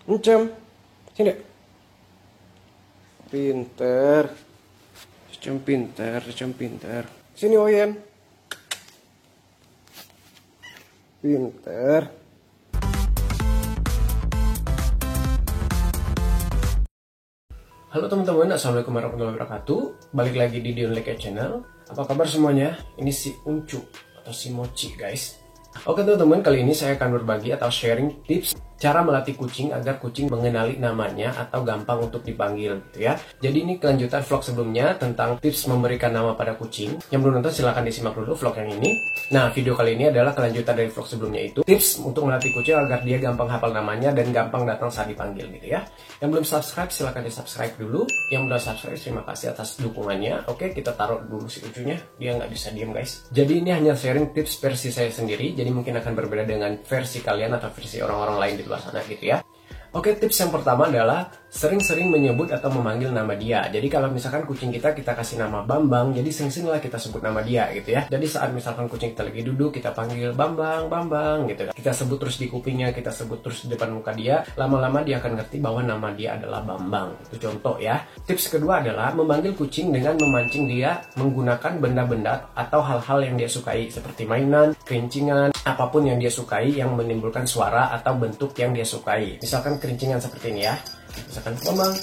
Encem. Sini. Pinter. Encem pinter, Encem pinter. Sini Oyen. Pinter. Halo teman-teman, assalamualaikum warahmatullahi wabarakatuh. Balik lagi di Dion Leke Channel. Apa kabar semuanya? Ini si Uncu atau si Mochi guys. Oke teman-teman, kali ini saya akan berbagi atau sharing tips cara melatih kucing agar kucing mengenali namanya atau gampang untuk dipanggil gitu ya. Jadi ini kelanjutan vlog sebelumnya tentang tips memberikan nama pada kucing. Yang belum nonton silahkan disimak dulu vlog yang ini. Nah, video kali ini adalah kelanjutan dari vlog sebelumnya itu. Tips untuk melatih kucing agar dia gampang hafal namanya dan gampang datang saat dipanggil gitu ya. Yang belum subscribe silahkan di subscribe dulu. Yang udah subscribe terima kasih atas dukungannya. Oke, kita taruh dulu si Uncunya. Dia nggak bisa diem guys. Jadi ini hanya sharing tips versi saya sendiri. Jadi mungkin akan berbeda dengan versi kalian atau versi orang-orang lain di luar sana gitu ya. Oke, tips yang pertama adalah sering-sering menyebut atau memanggil nama dia. Jadi kalau misalkan kucing kita kasih nama Bambang, jadi sering-sering lah kita sebut nama dia gitu ya. Jadi saat misalkan kucing kita lagi duduk, kita panggil Bambang, Bambang gitu. Kita sebut terus di kupingnya, kita sebut terus di depan muka dia. Lama-lama dia akan ngerti bahwa nama dia adalah Bambang. Itu contoh ya. Tips kedua adalah memanggil kucing dengan memancing dia menggunakan benda-benda atau hal-hal yang dia sukai seperti mainan, kerincingan, apapun yang dia sukai yang menimbulkan suara atau bentuk yang dia sukai. Misalkan kerincingan seperti ini ya, misalkan Bambang,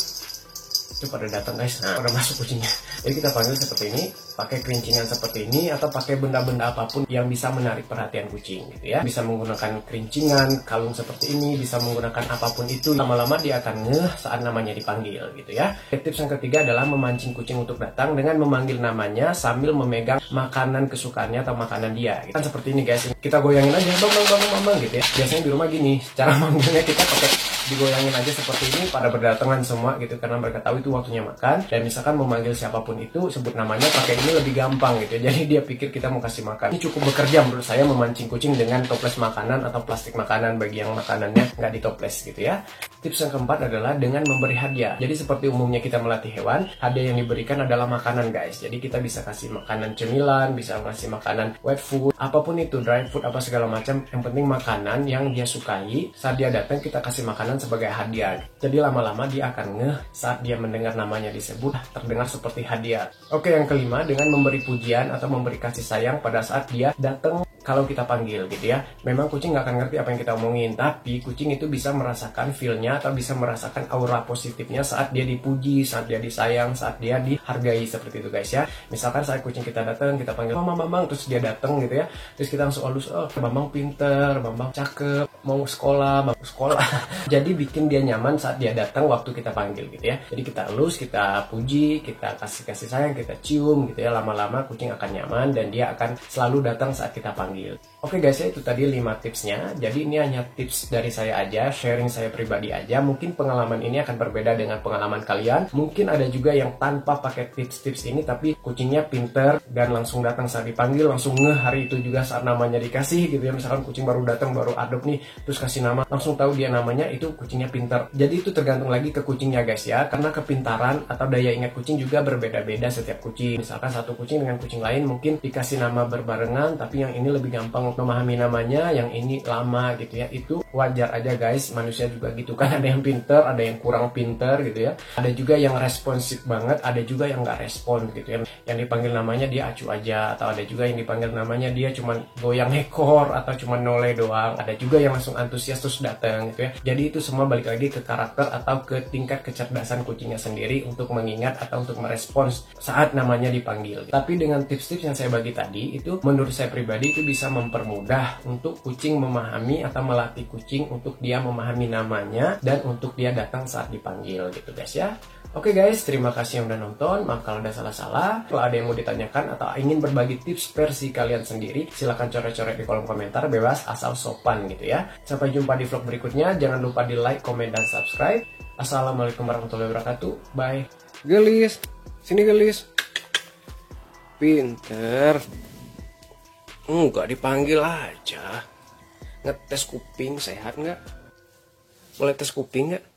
itu pada datang guys, nah pada masuk kucingnya. Jadi kita panggil seperti ini, pakai kerincingan seperti ini atau pakai benda-benda apapun yang bisa menarik perhatian kucing gitu ya. Bisa menggunakan kerincingan, kalung seperti ini, bisa menggunakan apapun itu. Lama-lama dia akan ngeh saat namanya dipanggil gitu ya. Tips yang ketiga adalah memancing kucing untuk datang dengan memanggil namanya sambil memegang makanan kesukaannya atau makanan dia. Kan seperti ini guys, kita goyangin aja Bambang, Bambang, Bambang gitu ya. Biasanya di rumah gini, cara manggilnya kita pakai digoyangin aja seperti ini, pada berdatangan semua gitu karena mereka tahu itu waktunya makan. Dan misalkan memanggil siapapun itu sebut namanya pakai ini lebih gampang gitu. Jadi dia pikir kita mau kasih makan. Ini cukup bekerja menurut saya memancing kucing dengan toples makanan atau plastik makanan bagi yang makanannya nggak ditoples gitu ya. Tips yang keempat adalah dengan memberi hadiah. Jadi seperti umumnya kita melatih hewan, hadiah yang diberikan adalah makanan guys. Jadi kita bisa kasih makanan cemilan, bisa kasih makanan wet food, apapun itu, dry food apa segala macam. Yang penting makanan yang dia sukai. Saat dia datang kita kasih makanan sebagai hadiah. Jadi lama-lama dia akan ngeh saat dia mendengar namanya disebut terdengar seperti hadiah. Oke, yang kelima dengan memberi pujian atau memberi kasih sayang pada saat dia datang kalau kita panggil gitu ya. Memang kucing nggak akan ngerti apa yang kita omongin, tapi kucing itu bisa merasakan feel-nya atau bisa merasakan aura positifnya saat dia dipuji, saat dia disayang, saat dia dihargai seperti itu guys ya. Misalkan saat kucing kita datang, kita panggil Mama Bambang, terus dia datang gitu ya. Terus kita langsung halus, oh Bambang pinter, Bambang cakep, mau sekolah, Bambang sekolah. Jadi bikin dia nyaman saat dia datang waktu kita panggil gitu ya. Jadi kita halus, kita puji, kita kasih sayang, kita cium gitu ya. Lama-lama kucing akan nyaman dan dia akan selalu datang saat kita panggil. Oke guys ya, itu tadi 5 tipsnya. Jadi ini hanya tips dari saya aja, sharing saya pribadi aja. Mungkin pengalaman ini akan berbeda dengan pengalaman kalian. Mungkin ada juga yang tanpa pakai tips-tips ini tapi kucingnya pinter dan langsung datang saat dipanggil, langsung ngeh hari itu juga saat namanya dikasih gitu ya. Misalkan kucing baru datang, baru adopt nih, terus kasih nama, langsung tahu dia namanya, itu kucingnya pinter. Jadi itu tergantung lagi ke kucingnya guys ya. Karena kepintaran atau daya ingat kucing juga berbeda-beda setiap kucing. Misalkan satu kucing dengan kucing lain mungkin dikasih nama berbarengan, tapi yang ini lebih gampang memahami namanya, yang ini lama gitu ya. Itu wajar aja guys, manusia juga gitu kan. Ada yang pinter, ada yang kurang pinter gitu ya. Ada juga yang responsif banget, ada juga yang nggak respon gitu ya. Yang dipanggil namanya dia acuh aja, atau ada juga yang dipanggil namanya dia cuman goyang ekor atau cuman noleh doang. Ada juga yang langsung antusias terus datang gitu ya. Jadi itu semua balik lagi ke karakter atau ke tingkat kecerdasan kucingnya sendiri untuk mengingat atau untuk merespons saat namanya dipanggil. Tapi dengan tips-tips yang saya bagi tadi, itu menurut saya pribadi itu bisa mempermudah untuk kucing memahami atau melatih kucing untuk dia memahami namanya dan untuk dia datang saat dipanggil gitu guys ya. Oke guys, terima kasih yang udah nonton. Maaf kalau ada salah-salah. Kalau ada yang mau ditanyakan atau ingin berbagi tips versi kalian sendiri, silahkan coret-coret di kolom komentar, bebas asal sopan gitu ya. Sampai jumpa di vlog berikutnya. Jangan lupa di like, komen, dan subscribe. Assalamualaikum warahmatullahi wabarakatuh. Bye. Gelis, sini gelis. Pinter. Enggak dipanggil aja. Ngetes kuping sehat nggak? Boleh tes kuping nggak?